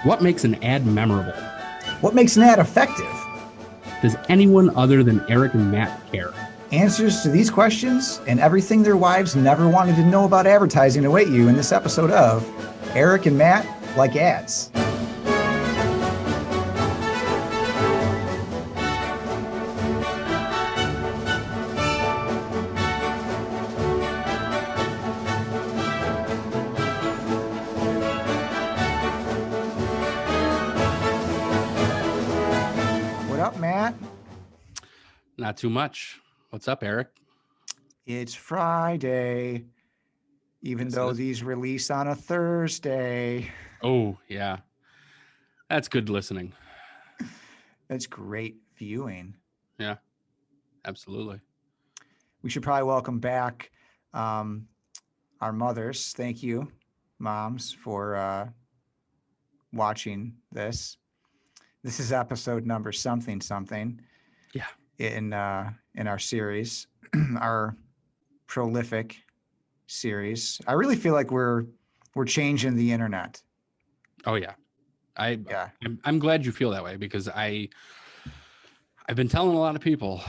What makes an ad memorable? What makes an ad effective? Does anyone other than Erik and Matt care? Answers to these questions and everything their wives never wanted to know about advertising await you in this episode of Erik and Matt Like Ads. What up, Matt? Not too much. What's up, Erik? It's Friday, even Yes, it though is. these release on a Thursday. Oh, yeah. That's good listening. That's great viewing. Yeah, absolutely. We should probably welcome back our mothers. Thank you, moms, for watching this. This is episode number something Yeah. in our series, our prolific series. I really feel like we're changing the internet. Oh, yeah. Yeah. I'm glad you feel that way because I've been telling a lot of people,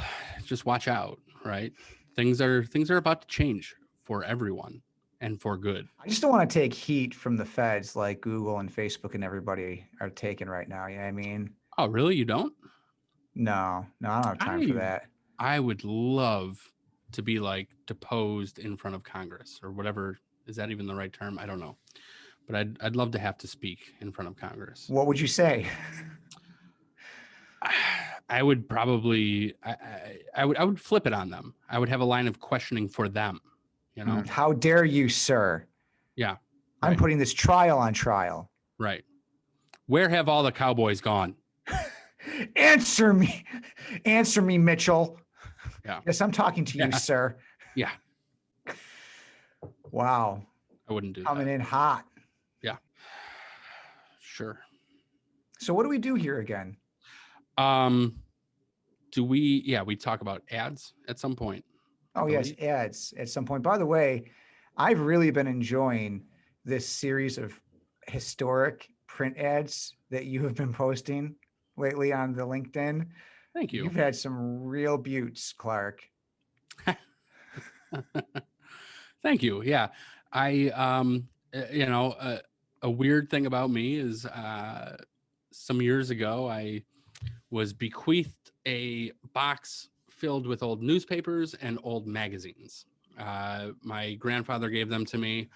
just watch out, right? Things are about to change for everyone and for good. I just don't want to take heat from the feds like Google and Facebook and everybody are taking right now. You know what I mean? Oh, really? You don't? No, I don't have time for that. I would love to be like deposed in front of Congress or whatever. Is that even the right term? I don't know. But I'd love to have to speak in front of Congress. What would you say? I would probably I would flip it on them. I would have a line of questioning for them, you know? How dare you, sir? Yeah. I'm Right. putting this trial on trial. Right. Where have all the Cowboys gone? Answer me, Mitchell. Yeah. Yes, I'm talking to you, sir. Yeah. Wow. I wouldn't do Coming that. in hot. Yeah. Sure. So what do we do here again? Do we talk about ads at some point? Oh, yes, ads at some point. By the way, I've really been enjoying this series of historic print ads that you have been posting lately on the LinkedIn. Thank you. You've had some real buttes, Clark. Thank you. Yeah. I a weird thing about me is some years ago I was bequeathed a box filled with old newspapers and old magazines. My grandfather gave them to me.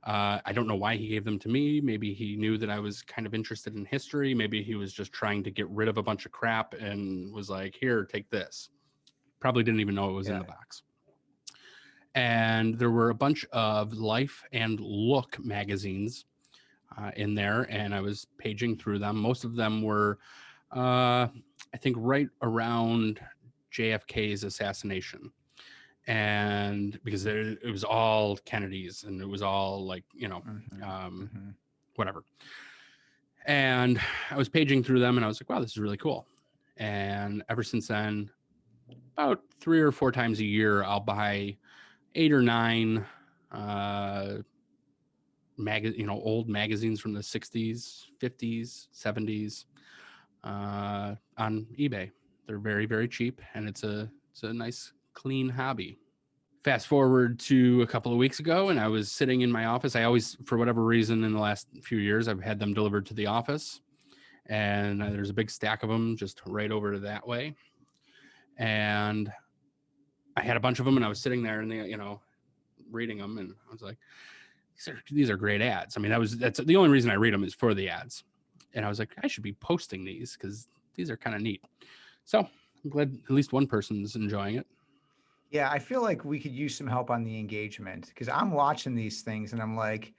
I don't know why he gave them to me. Maybe he knew that I was kind of interested in history. Maybe he was just trying to get rid of a bunch of crap and was like, here, take this. Probably didn't even know it was in the box. And there were a bunch of Life and Look magazines in there, and I was paging through them. Most of them were, I think, right around JFK's assassination. And because it was all Kennedy's and it was all like, whatever. And I was paging through them and I was like, wow, this is really cool. And ever since then, about 3 or 4 times a year, I'll buy 8 or 9 old magazines from the 60s, 50s, 70s on eBay. They're very, very cheap, and it's a nice, clean hobby. Fast forward to a couple of weeks ago, and I was sitting in my office. I always, for whatever reason, in the last few years, I've had them delivered to the office, and there's a big stack of them just right over to that way. And I had a bunch of them, and I was sitting there, and they, reading them, and I was like, these are great ads. I mean, that's the only reason I read them is for the ads. And I was like, I should be posting these because these are kind of neat. So I'm glad at least one person's enjoying it. Yeah, I feel like we could use some help on the engagement because I'm watching these things and I'm like,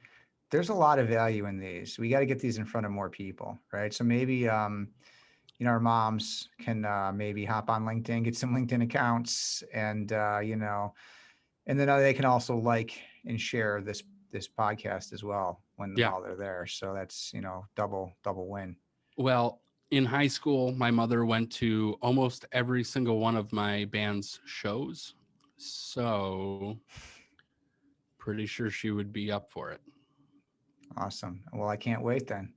there's a lot of value in these. We got to get these in front of more people, right? So maybe, our moms can maybe hop on LinkedIn, get some LinkedIn accounts, and and then they can also like and share this podcast as well while they're there. So that's double win. Well, in high school, my mother went to almost every single one of my band's shows. So pretty sure she would be up for it. Awesome. Well, I can't wait then.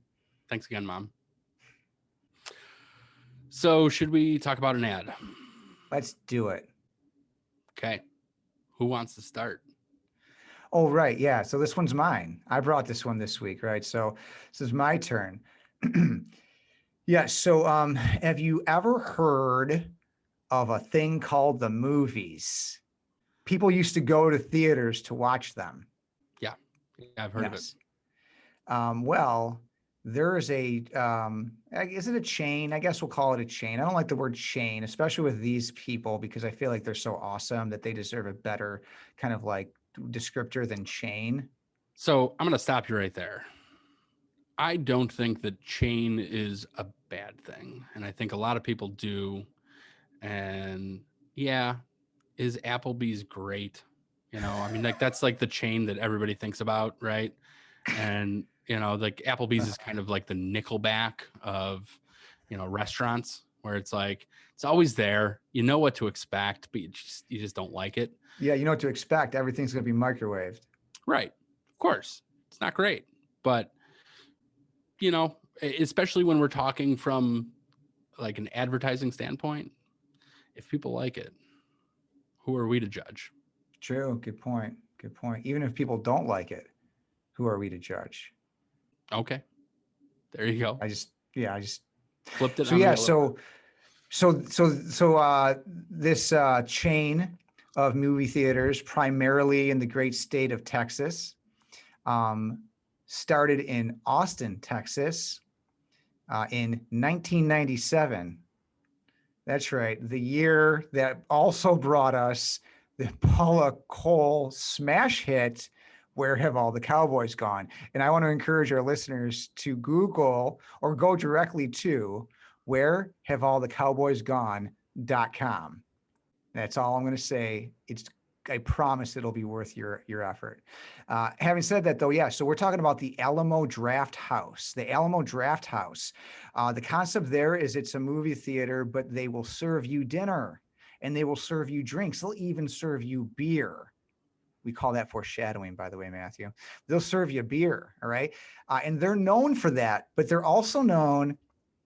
Thanks again, Mom. So should we talk about an ad? Let's do it. Okay. Who wants to start? Oh, right. Yeah. So this one's mine. I brought this one this week, right? So this is my turn. Yeah. So have you ever heard of a thing called the movies? People used to go to theaters to watch them. Yeah, I've heard of it. Well, there is is it a chain? I guess we'll call it a chain. I don't like the word chain, especially with these people, because I feel like they're so awesome that they deserve a better kind of like descriptor than chain. So I'm going to stop you right there. I don't think that chain is a bad thing. And I think a lot of people do. And yeah, is Applebee's great? You know, I mean, like that's like the chain that everybody thinks about, right? And, you know, like Applebee's is kind of like the Nickelback of, you know, restaurants where it's like, it's always there. You know what to expect, but you just don't like it. Yeah, you know what to expect. Everything's going to be microwaved. Right. Of course. It's not great. But, you know, especially when we're talking from like an advertising standpoint, if people like it, who are we to judge? True. Good point. Good point. Even if people don't like it, who are we to judge? Okay. There you go. I just Flipped it so on yeah, me a little bit. so this chain of movie theaters, primarily in the great state of Texas, started in Austin, Texas, in 1997. That's right, the year that also brought us the Paula Cole smash hit, Where Have All the Cowboys Gone? And I want to encourage our listeners to Google or go directly to wherehaveallthecowboysgone.com. That's all I'm going to say. I promise it'll be worth your effort. Having said that, though, yeah, so we're talking about the Alamo Draft House. The Alamo Draft House. The concept there is it's a movie theater, but they will serve you dinner and they will serve you drinks. They'll even serve you beer. We call that foreshadowing, by the way, Matthew. They'll serve you beer, all right? And they're known for that, but they're also known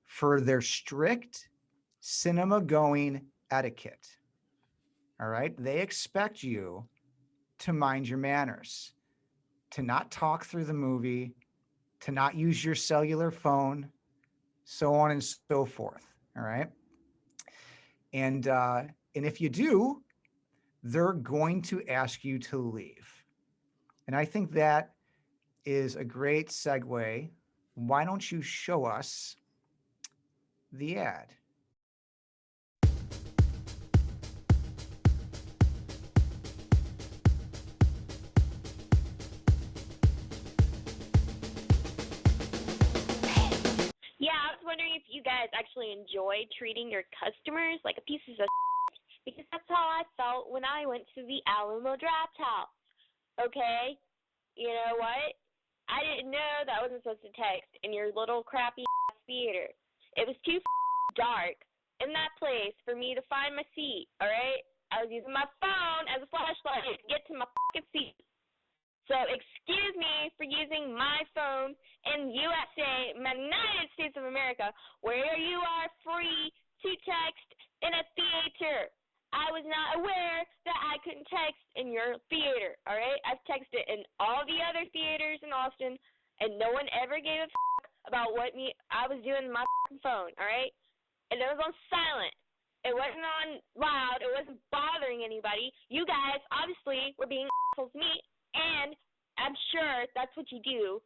for their strict cinema-going etiquette. All right. They expect you to mind your manners, to not talk through the movie, to not use your cellular phone, so on and so forth. All right. And if you do, they're going to ask you to leave. And I think that is a great segue. Why don't you show us the ad? Yeah, I was wondering if you guys actually enjoy treating your customers like a piece of because that's how I felt when I went to the Alamo Draft House. Okay? You know what? I didn't know that I wasn't supposed to text in your little crappy theater. It was too dark in that place for me to find my seat, all right? I was using my phone as a flashlight to get to my fucking seat. So excuse me for using my phone in USA, United States of America, where you are free to text in a theater. I was not aware that I couldn't text in your theater, all right? I've texted in all the other theaters in Austin, and no one ever gave a fuck about what I was doing on my phone, all right? And it was on silent. It wasn't on loud. It wasn't bothering anybody. You guys obviously were being assholes to me. And I'm sure that's what you do,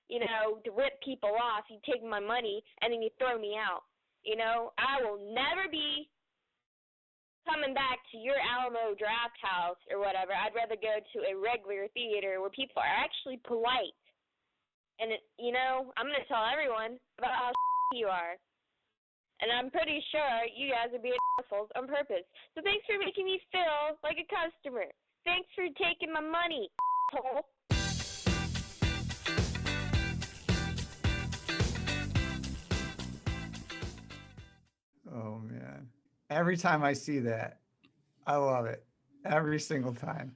you know, to rip people off. You take my money, and then you throw me out. You know, I will never be coming back to your Alamo Draft House or whatever. I'd rather go to a regular theater where people are actually polite. And, you know, I'm going to tell everyone about how you are. And I'm pretty sure you guys are being assholes on purpose. So thanks for making me feel like a customer. Thanks for taking my money, asshole. Oh, man. Every time I see that, I love it. Every single time.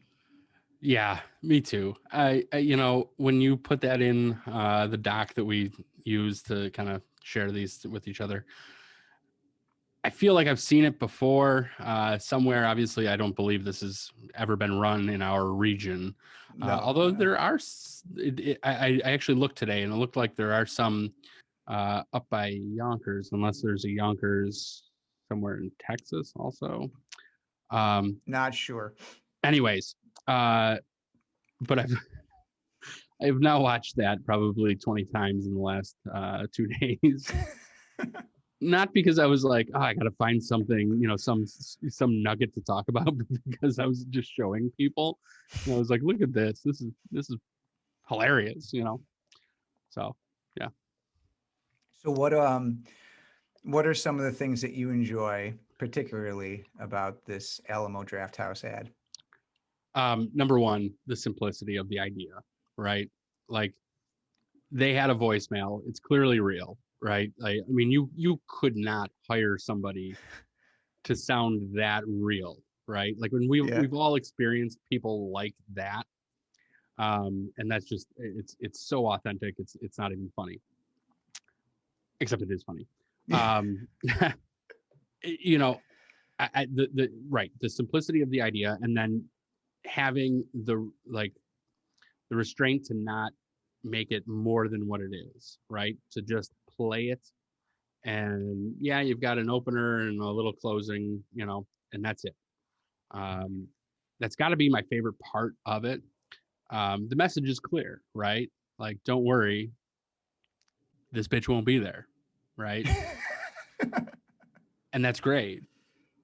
Yeah, me too. You know, when you put that in the doc that we use to kind of share these with each other, I feel like I've seen it before somewhere. Obviously, I don't believe this has ever been run in our region. No, Although there are, I actually looked today and it looked like there are some up by Yonkers, unless there's a Yonkers somewhere in Texas also. not sure. Anyways, but I've now watched that probably 20 times in the last 2 days. Not because I was like, oh, I got to find something, you know, some nugget to talk about, but because I was just showing people. And I was like, look at this. This is hilarious, you know. So yeah. So what are some of the things that you enjoy particularly about this Alamo Draft House ad? Number one, the simplicity of the idea, right? Like they had a voicemail. It's clearly real, right? I mean, you could not hire somebody to sound that real, right? Like when Yeah. we've all experienced people like that, and that's just it's so authentic. It's not even funny, except it is funny. Um, you know, the right, the simplicity of the idea, and then having the restraint to not make it more than what it is, right? To just play it. And yeah, you've got an opener and a little closing, you know, and that's it. Um, that's got to be my favorite part of it. The message is clear, right? Like, don't worry, this bitch won't be there, right? And that's great,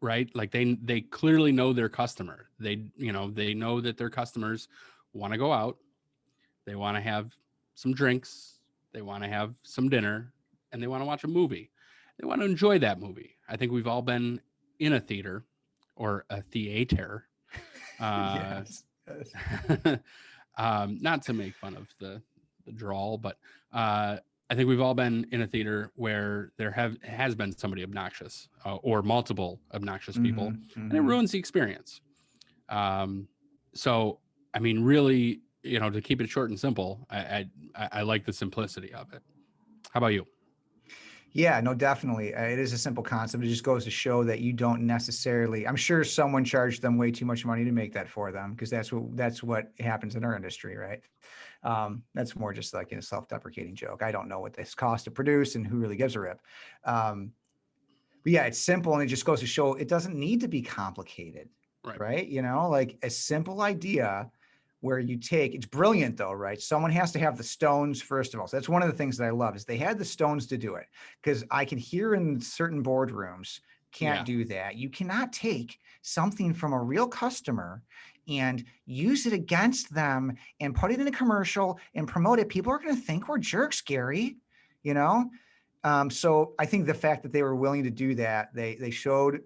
right? Like they clearly know their customer. They know that their customers want to go out, they want to have some drinks, they want to have some dinner, and they want to watch a movie. They want to enjoy that movie. I think we've all been in a theater or a theater. Yes. Not to make fun of the drawl, but I think we've all been in a theater where there has been somebody obnoxious or multiple obnoxious people, and it ruins the experience. So, I mean, really, you know, to keep it short and simple, I like the simplicity of it. How about you? Yeah, no, definitely. It is a simple concept. It just goes to show that you don't necessarily, I'm sure someone charged them way too much money to make that for them, because that's what happens in our industry, right? That's more just like a self-deprecating joke. I don't know what this cost to produce and who really gives a rip. But yeah, it's simple, and it just goes to show it doesn't need to be complicated, Right. right? You know, like a simple idea where you take, it's brilliant though, right? Someone has to have the stones first of all. So that's one of the things that I love is they had the stones to do it, because I can hear in certain boardrooms can't do that. You cannot take something from a real customer and use it against them and put it in a commercial and promote it. People are going to think we're jerks, Gary, you know? So I think the fact that they were willing to do that, they showed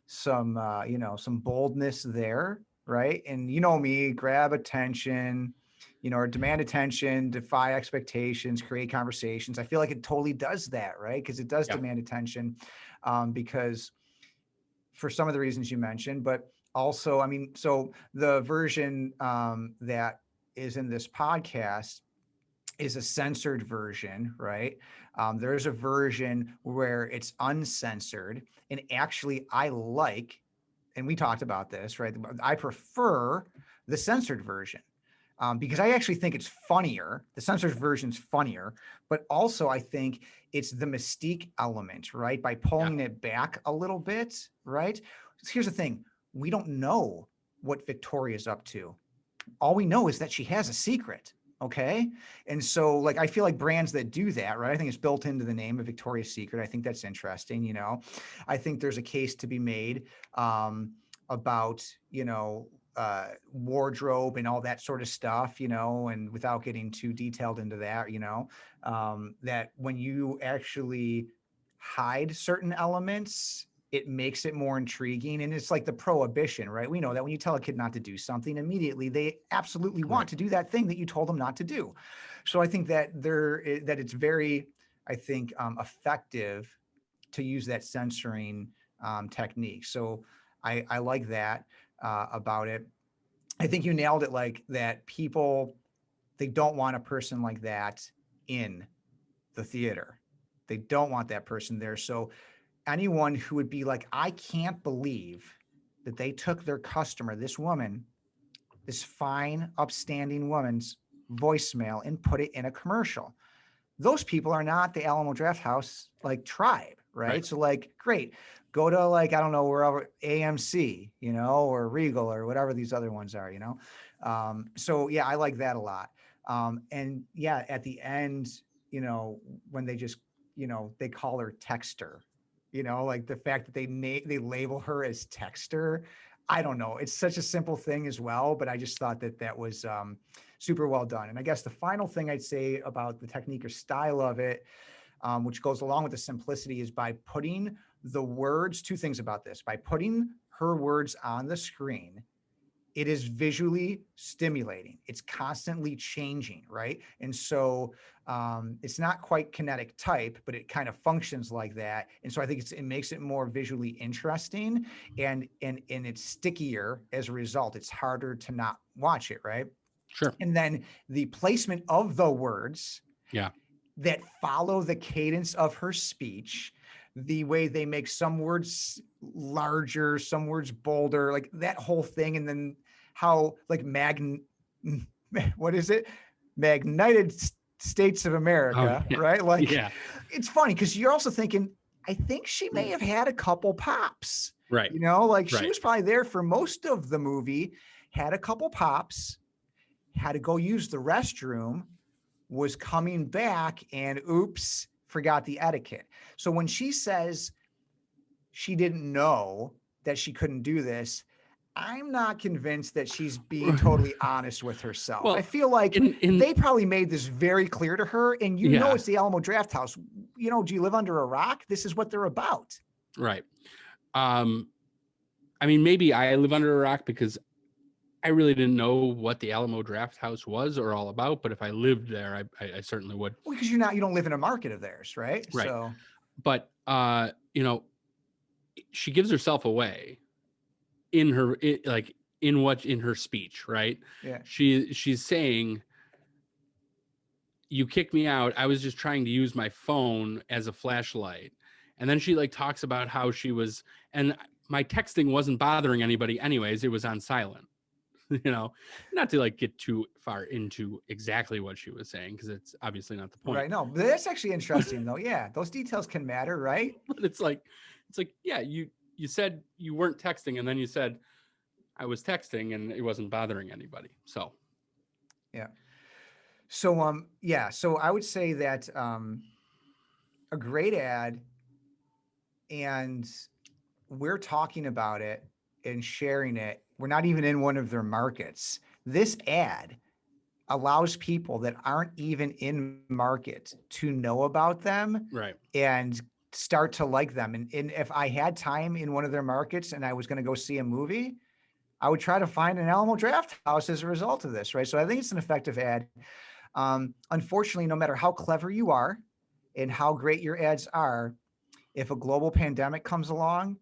some boldness there, right? And you know me, grab attention, or demand attention, defy expectations, create conversations. I feel like it totally does that, right? Because it does demand attention, because for some of the reasons you mentioned, but also, I mean, so the version that is in this podcast is a censored version, right? There's a version where it's uncensored. And actually, and we talked about this, right? I prefer the censored version because I actually think it's funnier. The censored version's funnier, but also I think it's the mystique element, right? By pulling it back a little bit, right? Here's the thing. We don't know what Victoria's up to. All we know is that she has a secret. Okay. And so like, I feel like brands that do that, right? I think it's built into the name of Victoria's Secret. I think that's interesting. I think there's a case to be made about, wardrobe and all that sort of stuff, and without getting too detailed into that, that when you actually hide certain elements, it makes it more intriguing. And it's like the prohibition, right? We know that when you tell a kid not to do something, immediately they absolutely want to do that thing that you told them not to do. So I think that that it's very, I think, effective to use that censoring technique. So I like that about it. I think you nailed it, like that people, they don't want a person like that in the theater. They don't want that person there. So anyone who would be like, I can't believe that they took their customer, this woman, this fine, upstanding woman's voicemail and put it in a commercial. Those people are not the Alamo Drafthouse like tribe, right? So like, great, go to like, I don't know, wherever, AMC, you know, or Regal or whatever these other ones are, you know? So yeah, I like that a lot. And yeah, at the end, you know, when they just, you know, they call her Texter, you know, like the fact that they label her as Texter. I don't know. It's such a simple thing as well, but I just thought that that was super well done. And I guess the final thing I'd say about the technique or style of it, which goes along with the simplicity, is by putting the words, two things about this, by putting her words on the screen, it is visually stimulating. It's constantly changing, right? And so it's not quite kinetic type, but it kind of functions like that. And so I think it makes it more visually interesting, and it's stickier as a result. It's harder to not watch it, right? Sure. And then the placement of the words that follow the cadence of her speech, the way they make some words larger, some words bolder, like that whole thing. And then how like what is it? Magnited States of America, right? Like, it's funny because you're also thinking, I think she may have had a couple pops, right? You know, like she was probably there for most of the movie, had a couple pops, had to go use the restroom, was coming back, and oops, forgot the etiquette. So when she says she didn't know that she couldn't do this, I'm not convinced that she's being totally honest with herself. Well, I feel like they probably made this very clear to her, and you know it's the Alamo Drafthouse. You know, do you live under a rock? This is what they're about. Right. I mean, maybe I live under a rock because I really didn't know what the Alamo Drafthouse was or all about, but if I lived there, I certainly would. Well, because you don't live in a market of theirs, right? Right. So, but you know, she gives herself away in her in her speech, right? Yeah. She's saying, you kicked me out. I was just trying to use my phone as a flashlight. And then she like talks about how she was, and my texting wasn't bothering anybody anyways. It was on silent. You know, not to like get too far into exactly what she was saying, because it's obviously not the point. Right. No, but that's actually interesting though. Yeah. Those details can matter, right? But it's like, yeah, you said you weren't texting, and then you said I was texting and it wasn't bothering anybody. So yeah. So yeah, so I would say that a great ad, and we're talking about it and sharing it. We're not even in one of their markets. This ad allows people that aren't even in market to know about them, right, and start to like them. And if I had time in one of their markets and I was going to go see a movie, I would try to find an Alamo Drafthouse as a result of this, right? So I think it's an effective ad. Unfortunately, no matter how clever you are and how great your ads are, if a global pandemic comes along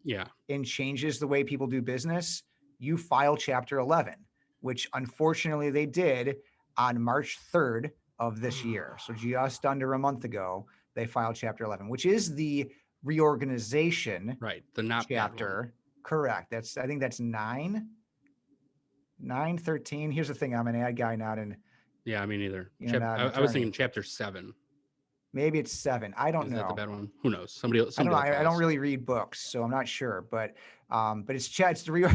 and changes the way people do business, you file Chapter 11, which unfortunately they did on March 3rd of this year. So just under a month ago, they filed Chapter 11, which is the reorganization the not chapter. Correct. I think that's 913. Here's the thing. I'm an ad guy, not an. Yeah, me neither. I was thinking Chapter 7. Maybe it's 7. I don't know. Is that the bad one? Who knows? Somebody else. I don't know. I don't really read books, so I'm not sure. But it's the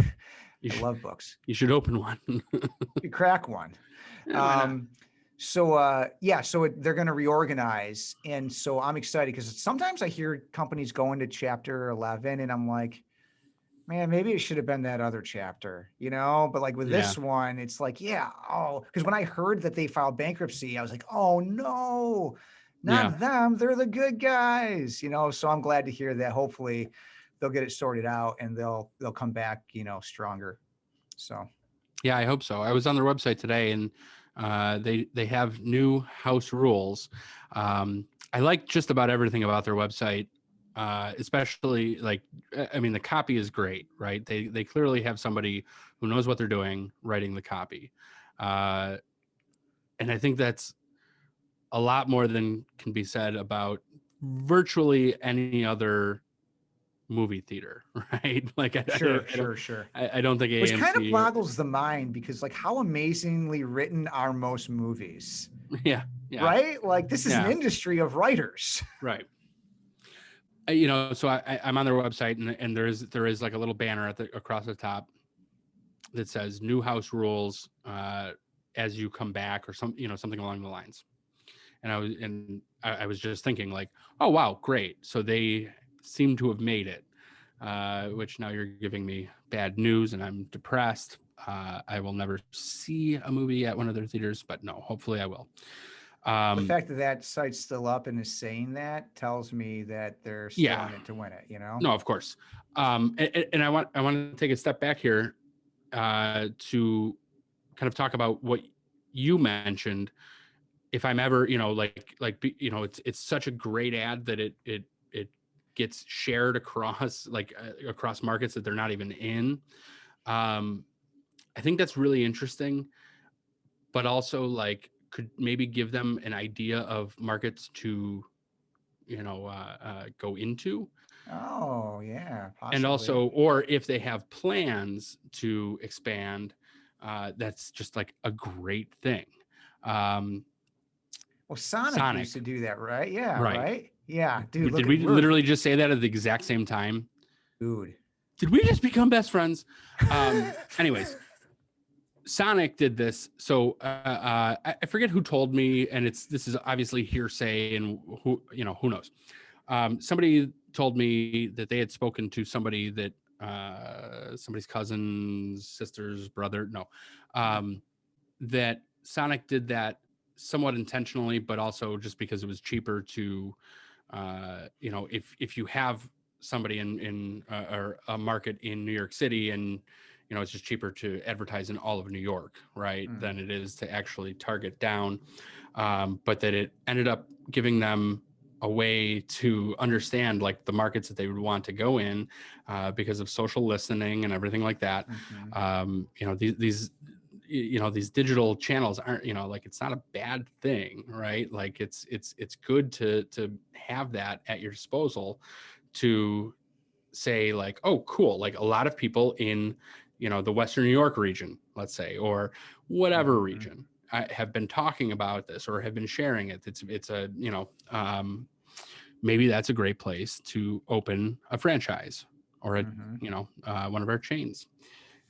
I love books. You should open one. You crack one. So they're going to reorganize, and so I'm excited because sometimes I hear companies go into Chapter 11, and I'm like, man, maybe it should have been that other chapter, you know? But like with this one, it's like, because when I heard that they filed bankruptcy, I was like, oh no, not them. They're the good guys, you know? So I'm glad to hear that. Hopefully they'll get it sorted out and they'll come back, you know, stronger. So. Yeah, I hope so. I was on their website today, and they have new house rules. I like just about everything about their website. especially like, I mean, the copy is great, right? They clearly have somebody who knows what they're doing writing the copy. And I think that's a lot more than can be said about virtually any other movie theater, right? Like Sure. I don't think Which kind of AMC. boggles the mind because like how amazingly written are most movies, Yeah, right? Like this is an industry of writers. Right. So I'm on their website and there is like a little banner across the top that says new house rules as you come back or something along the lines. And I was just thinking like, oh wow, great. So they seem to have made it, which now you're giving me bad news and I'm depressed. I will never see a movie at one of their theaters, but no, hopefully I will. The fact that site's still up and is saying that tells me that they're still in it to win it, No, of course. And I want to take a step back here to kind of talk about what you mentioned. If I'm ever, it's such a great ad that it gets shared across across markets that they're not even in. I think that's really interesting, but also like could maybe give them an idea of markets to, go into. Oh yeah, possibly. And also, or if they have plans to expand, that's just like a great thing. Well, Sonic used to do that, right? Yeah, right. Yeah, dude. Did we literally just say that at the exact same time? Dude, did we just become best friends? Anyways, Sonic did this. So I forget who told me, and this is obviously hearsay, and who knows. Somebody told me that they had spoken to somebody that somebody's cousin, sister's brother. No, that Sonic did that somewhat intentionally, but also just because it was cheaper to, if you have somebody in or a market in New York City and, it's just cheaper to advertise in all of New York, right, than it is to actually target down. But that it ended up giving them a way to understand like the markets that they would want to go in because of social listening and everything like that. These digital channels aren't, like it's not a bad thing, right? Like it's good to have that at your disposal to say like, oh, cool. Like a lot of people in, the Western New York region, let's say, or whatever region have been talking about this or have been sharing it. It's a, maybe that's a great place to open a franchise or one of our chains.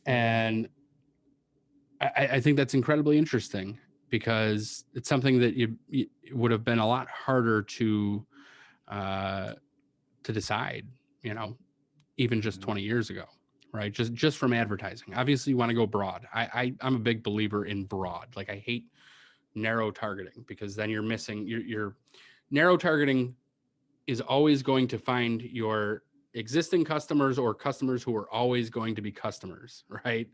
And I think that's incredibly interesting because it's something that it would have been a lot harder to decide, even just 20 years ago, right? Just from advertising. Obviously, you want to go broad. I'm a big believer in broad. Like I hate narrow targeting because then you're missing your narrow targeting is always going to find your existing customers or customers who are always going to be customers, right?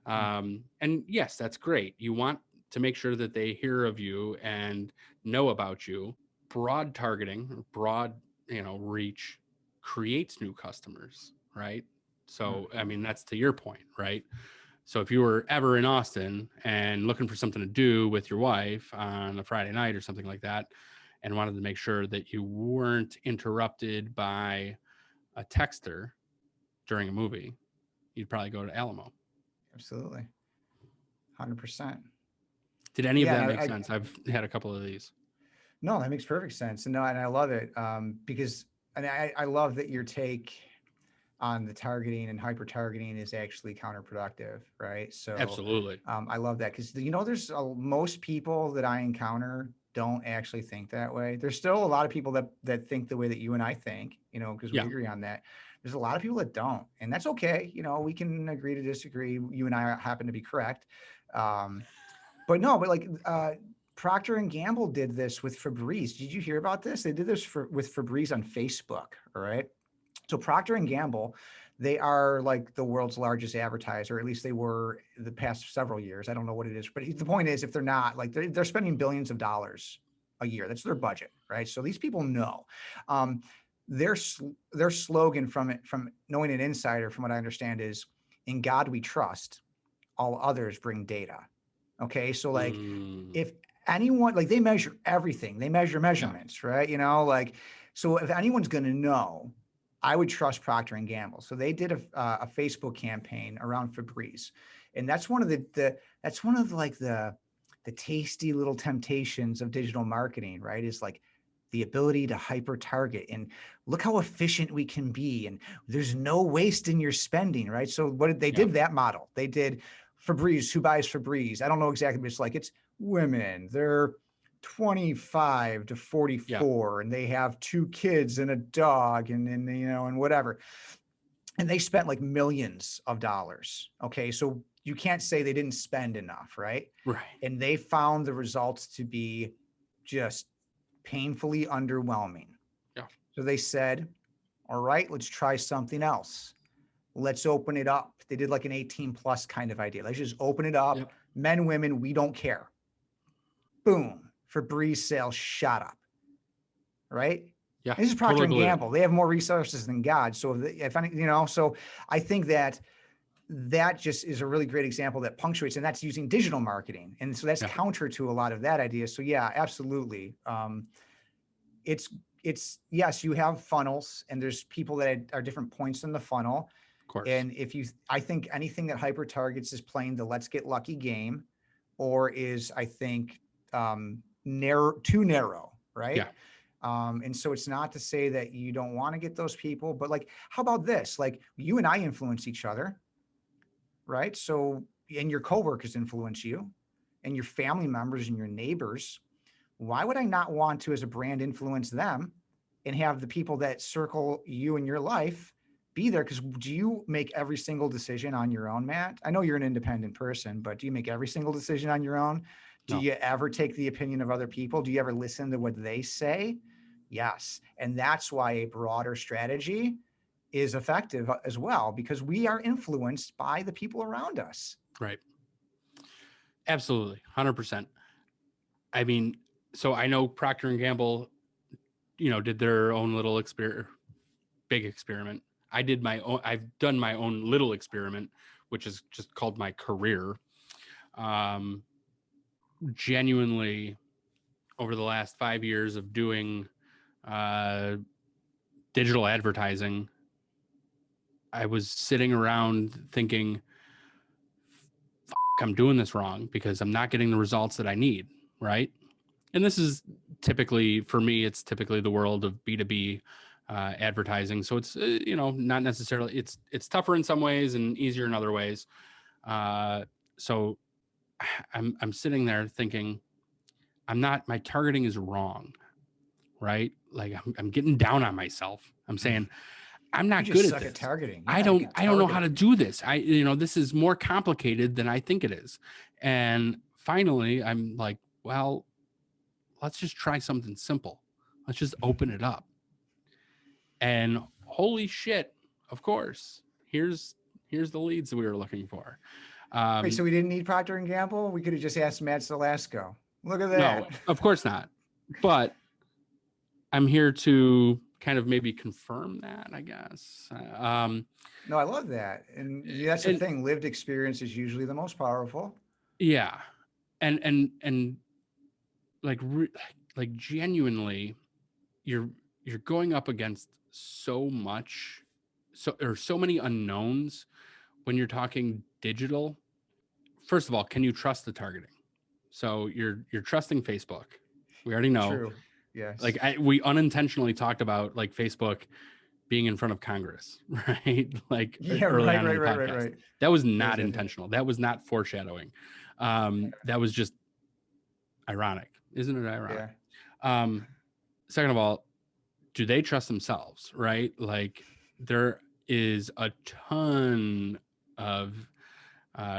And yes, that's great. You want to make sure that they hear of you and know about you. Broad targeting, broad, reach creates new customers, right? So, I mean, that's to your point, right? So if you were ever in Austin and looking for something to do with your wife on a Friday night or something like that, and wanted to make sure that you weren't interrupted by a texter during a movie, you'd probably go to Alamo. Absolutely. 100%. Did any of that make sense? I've had a couple of these. No, that makes perfect sense. And I love it because I love that your take on the targeting and hyper targeting is actually counterproductive, right? So absolutely. I love that because, there's most people that I encounter don't actually think that way. There's still a lot of people that think the way that you and I think, because we agree on that. There's a lot of people that don't, and that's okay. We can agree to disagree. You and I happen to be correct. But like Procter and Gamble did this with Febreze. Did you hear about this? They did this with Febreze on Facebook. All right. So Procter and Gamble, they are like the world's largest advertiser, at least they were the past several years. I don't know what it is, but the point is, if they're not, like they're spending billions of dollars a year, that's their budget, right? So these people know. their slogan from knowing an insider, from what I understand, is "In God we trust, all others bring data." Okay, so like if anyone, like, they measure everything, they measure measurements, right? You know, like, so if anyone's going to know, I would trust Procter and Gamble. So they did a Facebook campaign around Febreze, and that's one of that's one of like the tasty little temptations of digital marketing, right? Is like the ability to hyper target and look how efficient we can be, and there's no waste in your spending, right? So what did they did that model? They did Febreze. Who buys Febreze? I don't know exactly, but it's like, it's women. They're 25 to 44, and they have 2 kids and a dog, and you know, and whatever. And they spent like millions of dollars. Okay, so you can't say they didn't spend enough, right? Right. And they found the results to be just painfully underwhelming. Yeah. So they said, all right, let's try something else. Let's open it up. They did like an 18 plus kind of idea. Let's just open it up. Men, women, we don't care. Boom. Febreze sales shot up. Right? Yeah. This is Procter and Gamble. They have more resources than God. So if any, you know, so I think that just is a really great example that punctuates, and that's using digital marketing. And so that's counter to a lot of that idea. So yeah, absolutely. It's yes, you have funnels, and there's people that are different points in the funnel. Of course. And I think anything that hyper targets is playing the let's get lucky game, or is, I think, too narrow, right? Yeah. And so it's not to say that you don't want to get those people, but like, how about this? Like, you and I influence each other, right? So, and your coworkers influence you, and your family members and your neighbors. Why would I not want to, as a brand, influence them and have the people that circle you in your life be there? Because do you make every single decision on your own, Matt? I know you're an independent person, but do you make every single decision on your own? Do you ever take the opinion of other people? Do you ever listen to what they say? Yes. And that's why a broader strategy is effective as well, because we are influenced by the people around us. Right. Absolutely. 100%. I mean, so I know Procter and Gamble, you know, did their own little big experiment. I've done my own little experiment, which is just called my career. Genuinely, over the last 5 years of doing digital advertising, I was sitting around thinking, I'm doing this wrong because I'm not getting the results that I need, right? And this is typically, for me, it's typically the world of B2B advertising. So it's, you know, not necessarily, it's tougher in some ways and easier in other ways. So I'm sitting there thinking, my targeting is wrong, right? Like I'm getting down on myself. I'm saying, I'm not good at this. At targeting. I don't know how to do this. This is more complicated than I think it is. And finally, I'm like, well, let's just try something simple. Let's just open it up. And holy shit, of course, here's the leads that we were looking for. Wait, so we didn't need Procter and Gamble? We could have just asked Matt Salasco. Look at that. No, of course not. But I'm here to kind of maybe confirm that, I guess. No, I love that. And that's the thing. Lived experience is usually the most powerful. Yeah. And like genuinely, you're going up against so many unknowns when you're talking digital. First of all, can you trust the targeting? So you're trusting Facebook. We already know. True. Yes. Like we unintentionally talked about like Facebook being in front of Congress, right? Like right. That was not intentional. That was not foreshadowing. That was just ironic. Isn't it ironic? Yeah. Second of all, do they trust themselves, right? Like there is a ton of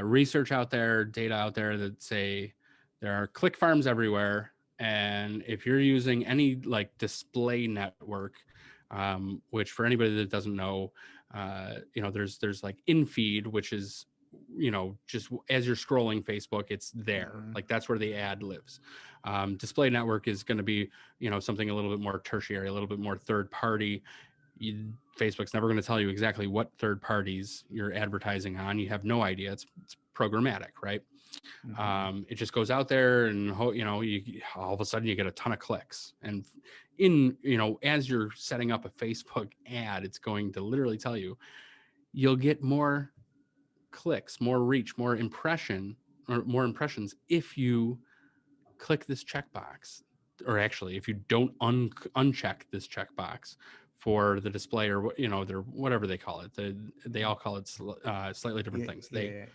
research out there, data out there that say there are click farms everywhere. And if you're using any like display network, which for anybody that doesn't know, there's like in feed, which is just as you're scrolling Facebook, it's there. Like that's where the ad lives. Display network is going to be, something a little bit more tertiary, a little bit more third party. Facebook's never going to tell you exactly what third parties you're advertising on. You have no idea. It's programmatic, right? It just goes out there and, all of a sudden you get a ton of clicks. And as you're setting up a Facebook ad, it's going to literally tell you, you'll get more clicks, more reach, more impressions if you click this checkbox, or actually if you don't uncheck this checkbox for the display, or they're whatever they call it. They all call it slightly different things. You're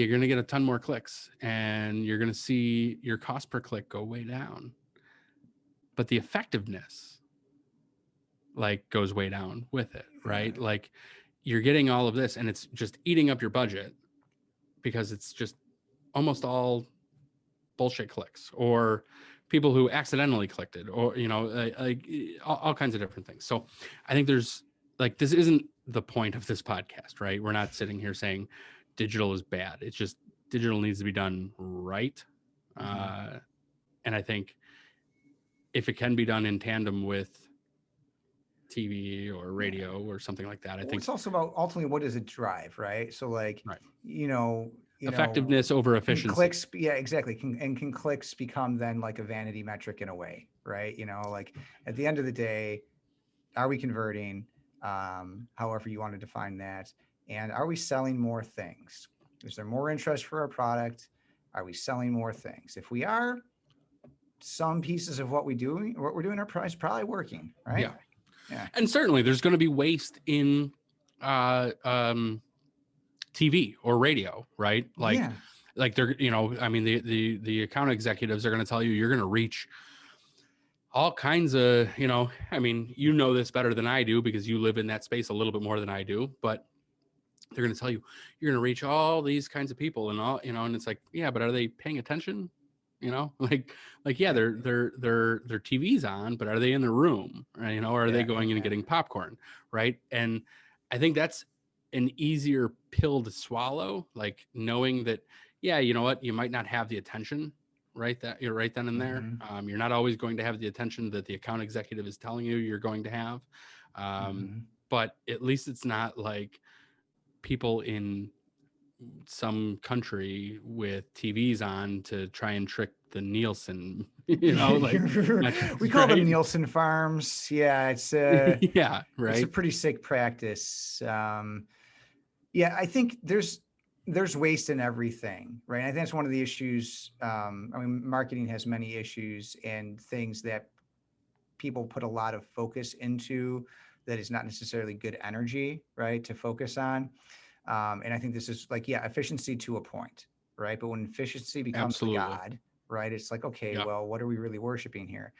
going to get a ton more clicks, and you're going to see your cost per click go way down, but the effectiveness goes way down with it, right? Like you're getting all of this and it's just eating up your budget because it's just almost all bullshit clicks, or people who accidentally clicked it, or all kinds of different things. So I think there's this isn't the point of this podcast, right? We're not sitting here saying digital is bad. It's just digital needs to be done right. And I think if it can be done in tandem with TV or radio or something like that, I think it's also about ultimately what does it drive, right? So effectiveness over efficiency. Clicks, exactly. Can clicks become then like a vanity metric in a way, right? At the end of the day, are we converting? However you want to define that, and are we selling more things? Is there more interest for our product? Are we selling more things? If we are, some pieces of what we're doing is probably working, right? Yeah. And certainly there's going to be waste in TV or radio, right? They're, the account executives are going to tell you're going to reach all kinds of, this better than I do because you live in that space a little bit more than I do, but they're going to tell you, you're going to reach all these kinds of people and all, and it's like, yeah, but are they paying attention? Their TV's on, but are they in the room? Right? Or are they going in and getting popcorn? Right. And I think that's an easier pill to swallow, knowing that, you know what, you might not have the attention right then and there. You're not always going to have the attention that the account executive is telling you you're going to have. But at least it's not like people in some country with TVs on to try and trick the Nielsen, we call them Nielsen farms. Yeah. It's right. It's a pretty sick practice. I think there's waste in everything, right? And I think that's one of the issues. Marketing has many issues and things that people put a lot of focus into that is not necessarily good energy, right, to focus on. And I think this is efficiency to a point, right? But when efficiency becomes God, right, it's like, okay, well, what are we really worshiping here?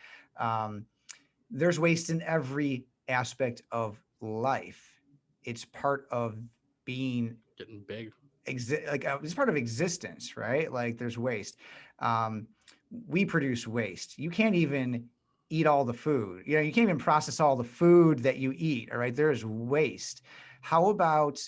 There's waste in every aspect of life. It's part of being getting big. It's part of existence, right? Like there's waste. We produce waste. You can't even eat all the food. You can't even process all the food that you eat. All right. There's waste. How about,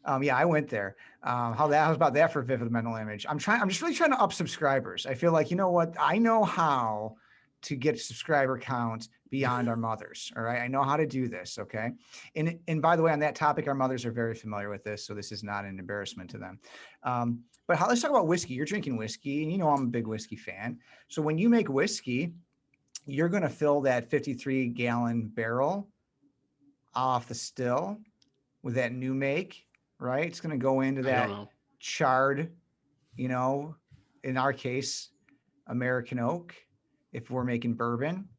I went there. How about that for vivid mental image? I'm just really trying to up subscribers. I feel like, you know what? I know how to get subscriber count beyond our mothers. All right. I know how to do this. Okay. And by the way, on that topic, our mothers are very familiar with this. So this is not an embarrassment to them. But let's talk about whiskey. You're drinking whiskey and I'm a big whiskey fan. So when you make whiskey, you're going to fill that 53-gallon barrel off the still with that new make, right? It's going to go into that charred, in our case, American oak, if we're making bourbon.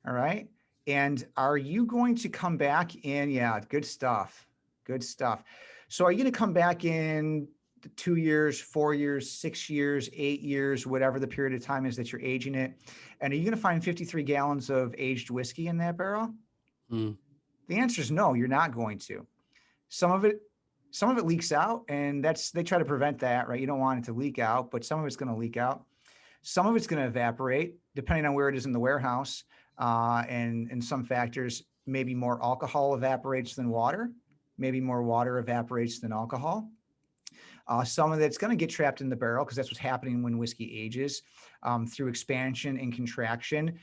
All right. And are you going to come back in? Yeah, good stuff. Good stuff. So are you going to come back in 2 years, 4 years, 6 years, 8 years, whatever the period of time is that you're aging it? And are you going to find 53 gallons of aged whiskey in that barrel? The answer is no, you're not going to. Some of it leaks out, and they try to prevent that, right? You don't want it to leak out, but some of it's going to leak out. Some of it's going to evaporate, depending on where it is in the warehouse. And some factors, maybe more alcohol evaporates than water. maybe more water evaporates than alcohol. Some of it's going to get trapped in the barrel because that's what's happening when whiskey ages, through expansion and contraction.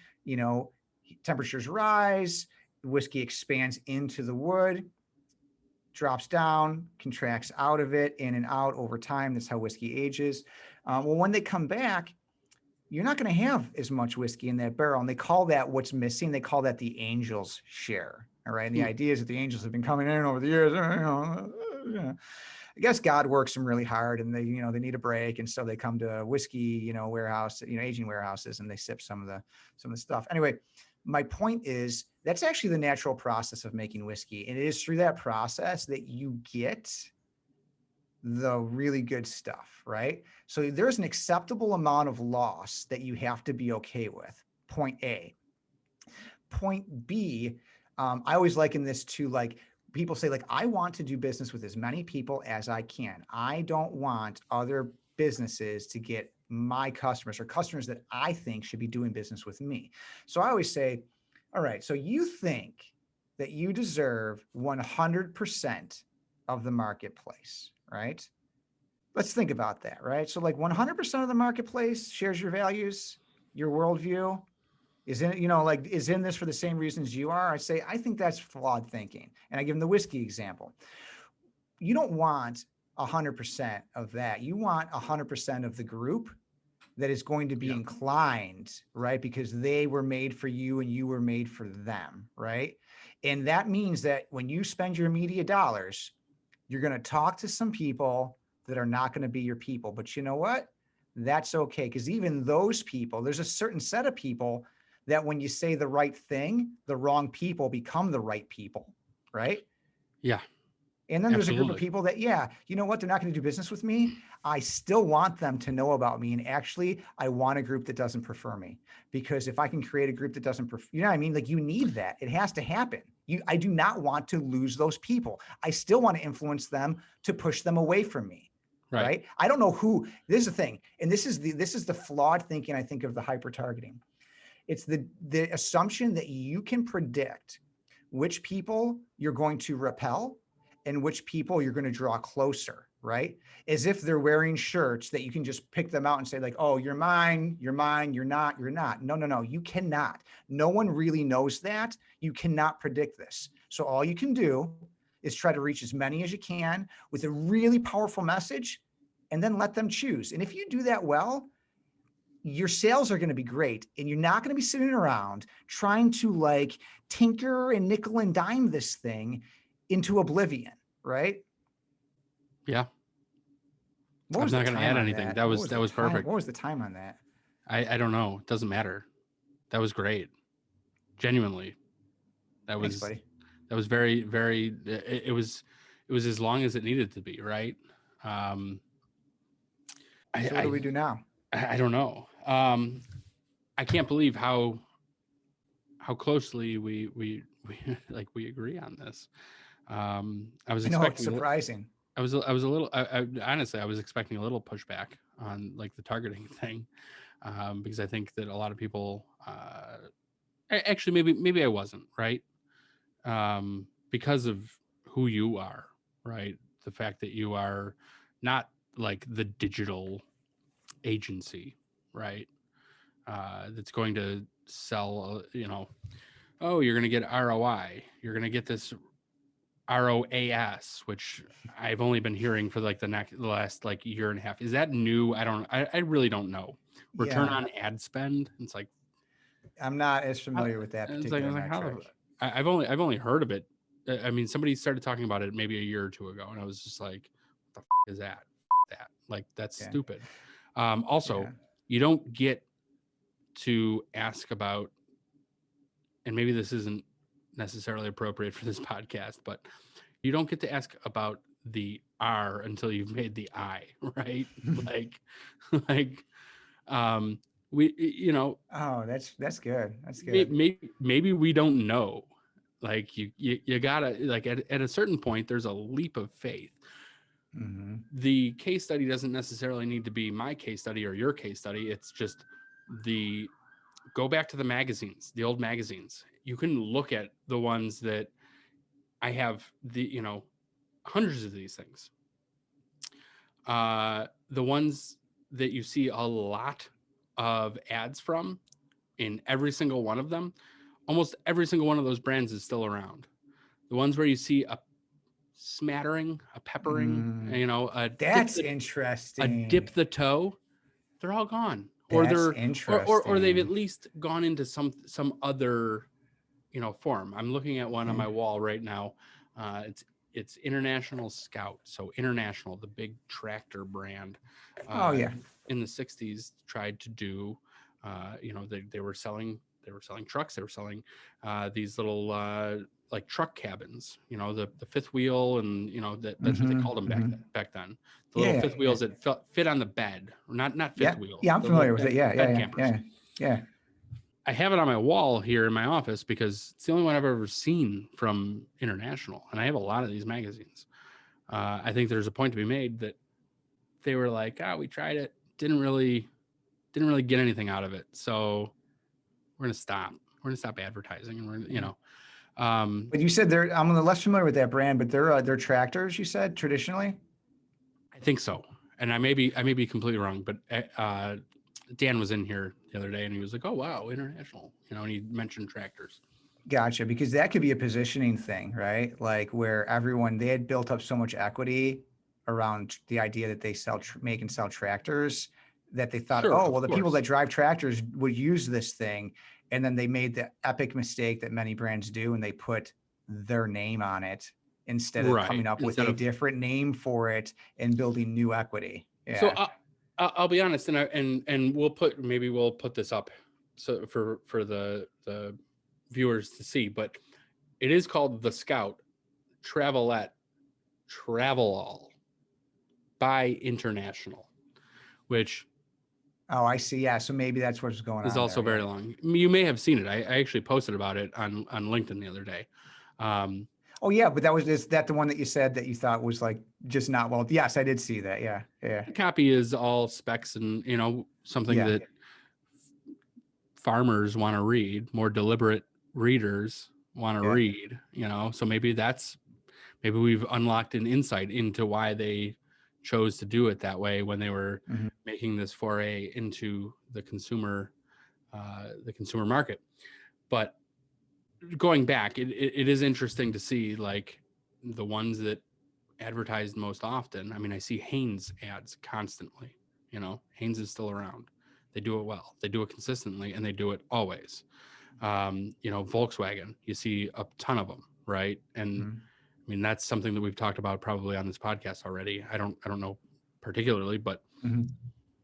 Temperatures rise, whiskey expands into the wood, drops down, contracts out of it, in and out over time. That's how whiskey ages. Well, when they come back, you're not going to have as much whiskey in that barrel. And they call that what's missing. They call that the angel's share. All right. And the idea is that the angels have been coming in over the years. I guess God works them really hard, and they need a break. And so they come to a whiskey, warehouse, aging warehouses, and they sip some of the stuff. Anyway, my point is that's actually the natural process of making whiskey. And it is through that process that you get the really good stuff, right? So there's an acceptable amount of loss that you have to be okay with. Point A. Point B, I always liken this to like, people say like, I want to do business with as many people as I can. I don't want other businesses to get my customers or customers that I think should be doing business with me. So I always say, all right, so you think that you deserve 100% of the marketplace, right? Let's think about that, right? So like 100% of the marketplace shares your values, your worldview, is in this for the same reasons you are. I think that's flawed thinking. And I give them the whiskey example. You don't want 100% of that. You want 100% of the group that is going to be inclined, right? Because they were made for you and you were made for them, right? And that means that when you spend your media dollars, you're going to talk to some people that are not going to be your people. But you know what? That's okay. Because even those people, there's a certain set of people that when you say the right thing, the wrong people become the right people, right? Yeah. And then there's a group of people that, you know what? They're not going to do business with me. I still want them to know about me. And actually, I want a group that doesn't prefer me, because if I can create a group that doesn't prefer, you know what I mean? Like, you need that. It has to happen. I do not want to lose those people. I still want to influence them to push them away from me. Right. I don't know who. This is the thing. And this is the flawed thinking, I think, of the hyper targeting. It's the assumption that you can predict which people you're going to repel and which people you're going to draw closer, right? As if they're wearing shirts that you can just pick them out and say like, oh, you're mine, you're not. No, you cannot. No one really knows that. You cannot predict this. So all you can do is try to reach as many as you can with a really powerful message, and then let them choose. And if you do that well, your sales are going to be great, and you're not going to be sitting around trying to like tinker and nickel and dime this thing into oblivion, right? Yeah. I'm not going to add anything. That was perfect. What was the time on that? I don't know. It doesn't matter. That was great. Genuinely. Thanks, buddy. That was very, very, it was as long as it needed to be, right? So what do we do now? I don't know. I can't believe how closely we agree on this. I was expecting, it's surprising. I was a little, honestly, I was expecting a little pushback on like the targeting thing, because I think that a lot of people, actually maybe I wasn't, right? Because of who you are, right? The fact that you are not like the digital agency, right? That's going to sell, oh, you're going to get ROI. You're going to get this ROAS, which I've only been hearing for like the last like year and a half. Is that new? I really don't know. Return on ad spend. It's like, I'm not as familiar with that particular metric. I've only heard of it. I mean, somebody started talking about it maybe a year or two ago, and I was just like, what the is that? That like that's stupid. Also, you don't get to ask about, and maybe this isn't necessarily appropriate for this podcast, but you don't get to ask about the R until you've made the I, right? We, oh, that's good. That's good. Maybe we don't know. Like you gotta, like at a certain point, there's a leap of faith. Mm-hmm. The case study doesn't necessarily need to be my case study or your case study. It's just go back to the magazines, the old magazines. You can look at the ones that I have hundreds of these things. The ones that you see a lot of ads from in every single one of them, almost every single one of those brands is still around. The ones where you see a smattering, a peppering, That's a interesting. dip the toe, they're all gone. That's Or they've at interesting. least gone into some other, form. I'm looking at one on my wall right now. It's International Scout. So International, the big tractor brand. Oh yeah. In the 60s tried to do, they were selling trucks. They were selling these little like truck cabins, the fifth wheel, and that's what they called them back then. The little fifth wheels that fit on the bed, not fifth wheel. Yeah, I'm the familiar with it. bed campers. Yeah. I have it on my wall here in my office because it's the only one I've ever seen from International, and I have a lot of these magazines. I think there's a point to be made that they were like, we tried it, didn't really get anything out of it, so we're gonna stop. We're gonna stop advertising, and But you said I'm less familiar with that brand, but they're tractors. You said traditionally. I think so, and I may be completely wrong, but Dan was in here the other day and he was like, "Oh wow, International," and he mentioned tractors. Gotcha, because that could be a positioning thing, right? Like where they had built up so much equity around the idea that they make and sell tractors that they thought, Sure, the people that drive tractors would use this thing. And then they made the epic mistake that many brands do, and they put their name on it instead of coming up with a different name for it and building new equity. Yeah. So I'll be honest, and we'll put this up so for the viewers to see, but it is called the Scout Travelette Travelall by International, which I see. Yeah, so maybe that's what's going on. Is also very long. You may have seen it. I actually posted about it on LinkedIn the other day. Oh yeah, but is that the one that you said that you thought was like just not well? Yes, I did see that. Yeah. The copy is all specs and something that farmers want to read, more deliberate readers want to read. So maybe we've unlocked an insight into why they chose to do it that way when they were making this foray into the consumer market. But going back, it is interesting to see like the ones that advertised most often. I mean, I see Hanes ads constantly. Hanes is still around. They do it well. They do it consistently, and they do it always. Volkswagen, you see a ton of them, right? And I mean, that's something that we've talked about probably on this podcast already. I don't know particularly, but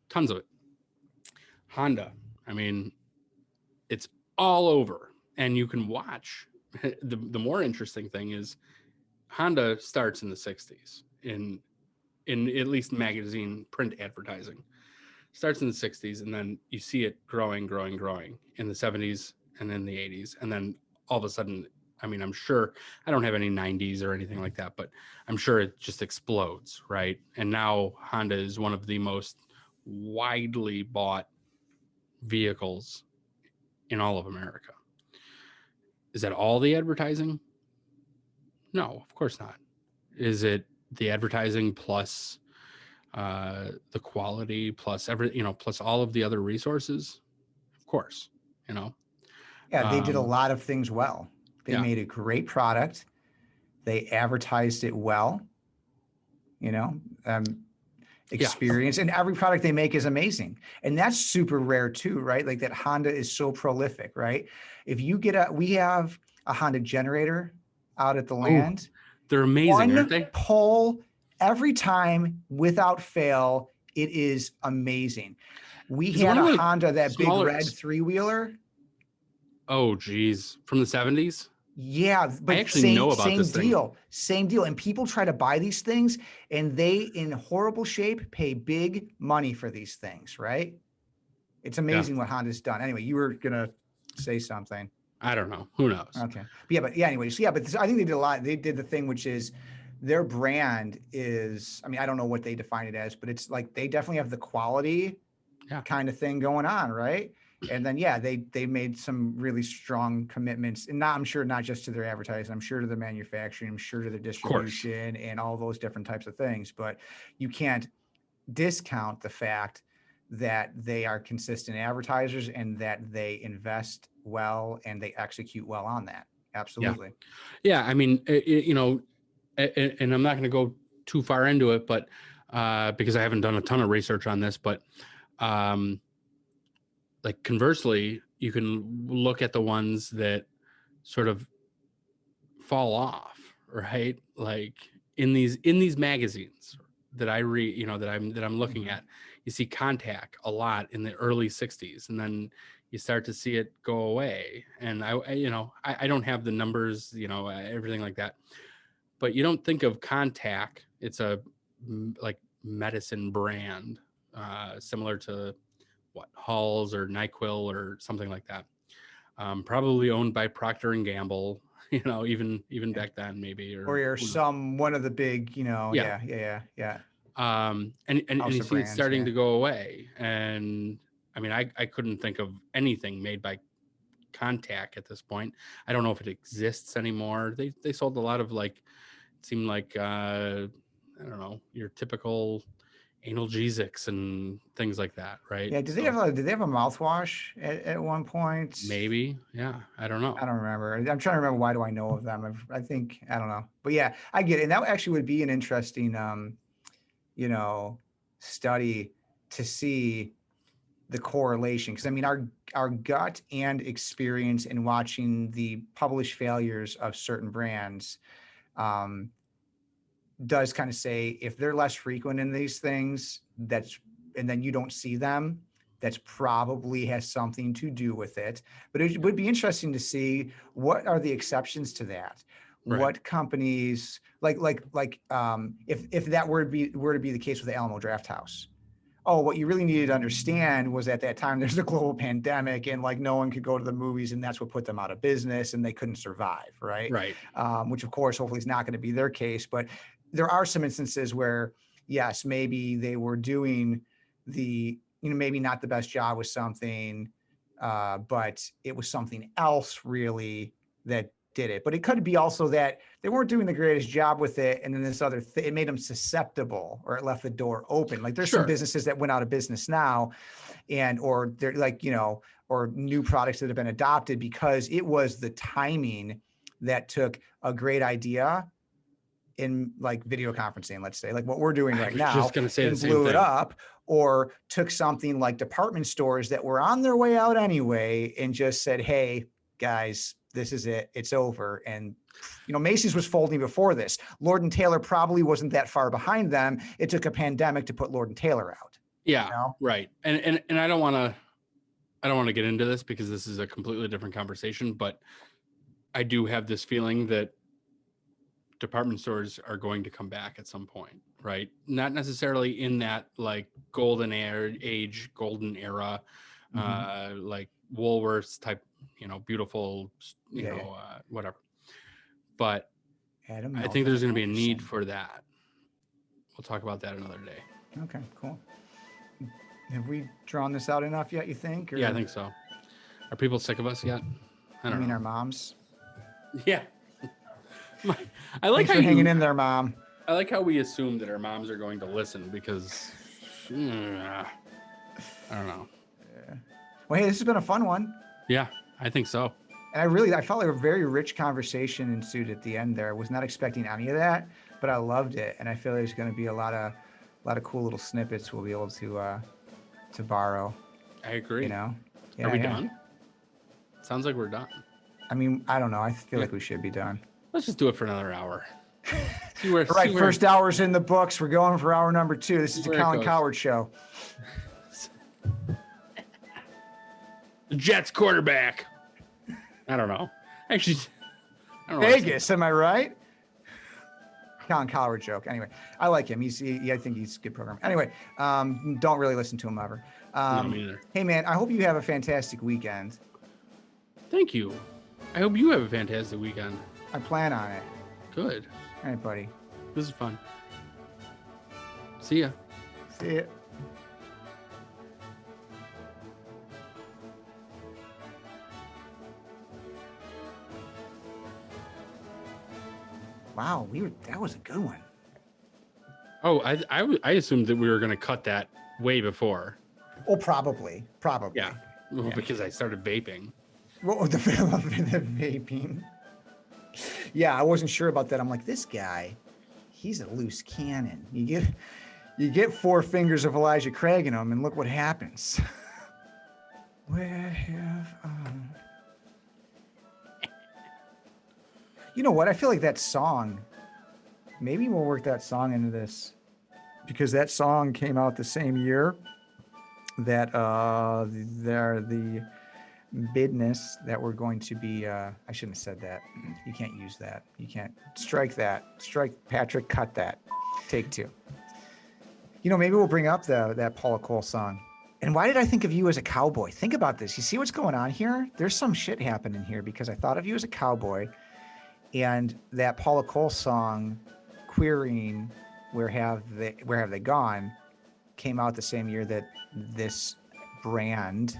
tons of it. Honda, I mean, it's all over, and you can watch. The more interesting thing is Honda starts in the 60s in at least magazine print advertising. Starts in the 60s, and then you see it growing in the 70s and then the 80s, and then all of a sudden, I mean, I'm sure I don't have any 90s or anything like that, but I'm sure it just explodes, right? And now Honda is one of the most widely bought vehicles in all of America. Is that all the advertising? No, of course not. Is it the advertising plus the quality plus plus all of the other resources? Of course, Yeah, they did a lot of things well. They made a great product. They advertised it well. Experience, and every product they make is amazing. And that's super rare too, right? Like that Honda is so prolific, right? If you we have a Honda generator out at the land. They're amazing, aren't they? Pull every time without fail. It is amazing. We had a Honda, that big red three-wheeler. Oh, geez. From the 70s? Yeah, but I actually know about this thing. Same deal. And people try to buy these things, and they, in horrible shape, pay big money for these things, right? It's amazing what Honda's done. Anyway, you were going to say something. I don't know. Who knows? Okay. Anyways, I think they did a lot. They did the thing, which is their brand is, I mean, I don't know what they define it as, but it's like they definitely have the quality kind of thing going on, right? And then, yeah, they made some really strong commitments, and I'm sure not just to their advertising, I'm sure to the manufacturing, I'm sure to the distribution and all those different types of things. But you can't discount the fact that they are consistent advertisers and that they invest well and they execute well on that. Absolutely. Yeah. I mean, and I'm not going to go too far into it, but because I haven't done a ton of research on this, but like conversely, you can look at the ones that sort of fall off, right? Like in these magazines that I read, that I'm looking at, you see Contact a lot in the early 60s, and then you start to see it go away. And I don't have the numbers, everything like that, but you don't think of Contact. It's a like medicine brand, similar to Halls or NyQuil or something like that. Probably owned by Procter and Gamble, even back then maybe, or you're one of the big, yeah. And you see it's starting to go away. And I mean, I couldn't think of anything made by Contact at this point. I don't know if it exists anymore. They sold a lot of it seemed like I don't know, your typical analgesics and things like that, right? Yeah. Did they have a mouthwash at one point? Maybe. Yeah. I don't know. I don't remember. I'm trying to remember, why do I know of them? I think, I don't know. But yeah, I get it. And that actually would be an interesting, study to see the correlation. Because I mean, our gut and experience in watching the published failures of certain brands does kind of say, if they're less frequent in these things, and then you don't see them, that's probably has something to do with it. But it would be interesting to see what are the exceptions to that. Right. What companies if that were to be the case with the Alamo Drafthouse. Oh, what you really needed to understand was at that time there's a global pandemic and no one could go to the movies, and that's what put them out of business and they couldn't survive, right? Right. Which of course hopefully is not going to be their case, but there are some instances where yes, maybe they were doing maybe not the best job with something, but it was something else really that did it. But it could be also that they weren't doing the greatest job with it, and then this other it made them susceptible, or it left the door open. Like there's some businesses that went out of business now, or they're or new products that have been adopted because it was the timing that took a great idea in video conferencing, let's say, like what we're doing right now, just gonna say and blew it up, or took something like department stores that were on their way out anyway and just said, hey guys, this is it, it's over. And Macy's was folding before this. Lord & Taylor probably wasn't that far behind them. It took a pandemic to put Lord & Taylor out. Yeah, right. And I don't want to get into this because this is a completely different conversation, but I do have this feeling that department stores are going to come back at some point, right? Not necessarily in that golden era, like Woolworths type, beautiful, whatever. But I think there's going to be a need for that. We'll talk about that another day. Okay, cool. Have we drawn this out enough yet, you think? Or? Yeah, I think so. Are people sick of us yet? I don't know. Our moms? Yeah. I like Thanks for hanging in there, Mom. I like how we assume that our moms are going to listen because I don't know. Yeah. Well, hey, this has been a fun one. Yeah, I think so. And I felt like a very rich conversation ensued at the end there. I was not expecting any of that, but I loved it. And I feel there's going to be a lot of cool little snippets we'll be able to borrow. I agree. Yeah, are we done? Sounds like we're done. I mean, I don't know. I feel like we should be done. Let's just do it for another hour. All right, first hour's in the books. We're going for hour number 2. This is the Colin Cowherd Show. The Jets quarterback. I don't know. Actually, I don't know. Vegas, am I right? Colin Cowherd joke. Anyway, I like him. I think he's a good program. Anyway, don't really listen to him ever. No, me neither. Hey, man, I hope you have a fantastic weekend. Thank you. I hope you have a fantastic weekend. I plan on it. Good. All right, buddy. This is fun. See ya. See ya. Wow, that was a good one. Oh, I assumed that we were going to cut that way before. Oh, probably. Yeah. Well, Yeah. because I started vaping. Well, the vaping. Yeah, I wasn't sure about that. I'm like, this guy, he's a loose cannon. You get 4 fingers of Elijah Craig in him, and look what happens. Where have You know what? I feel like that song. Maybe we'll work that song into this, because that song came out the same year that the business that we're going to be. I shouldn't have said that. You can't use that. You can't strike that. Strike, Patrick. Cut that. Take 2. You know, maybe we'll bring up that Paula Cole song. And why did I think of you as a cowboy? Think about this. You see what's going on here? There's some shit happening here, because I thought of you as a cowboy, and that Paula Cole song, querying Where Have They Gone, came out the same year that this brand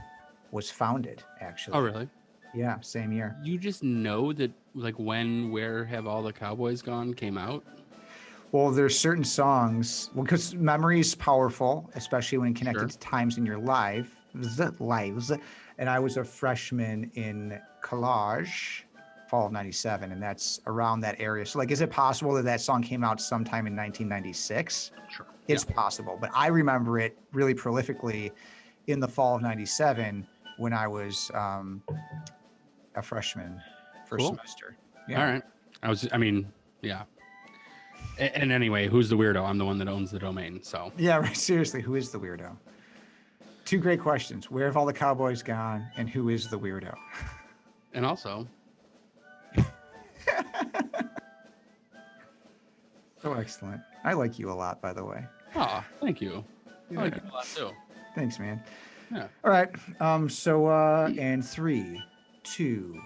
was founded, actually. Oh, really? Yeah, same year. You just know that, like, Where Have All the Cowboys Gone came out? Well, there's certain songs, because memory is powerful, especially when connected Sure. to times in your lives. And I was a freshman in college, fall of 97, and that's around that area. So, like, is it possible that song came out sometime in 1996? Sure. It's possible, but I remember it really prolifically in the fall of 97 when I was a freshman, first Cool. semester. All right. Yeah. And anyway, who's the weirdo? I'm the one that owns the domain. So Yeah, right. Seriously, who is the weirdo? 2 great questions. Where have all the cowboys gone, and who is the weirdo? and also, So excellent. I like you a lot, by the way. oh, thank you. Yeah. I like you a lot too. Thanks, man. Yeah. All right. So, and 3, 2,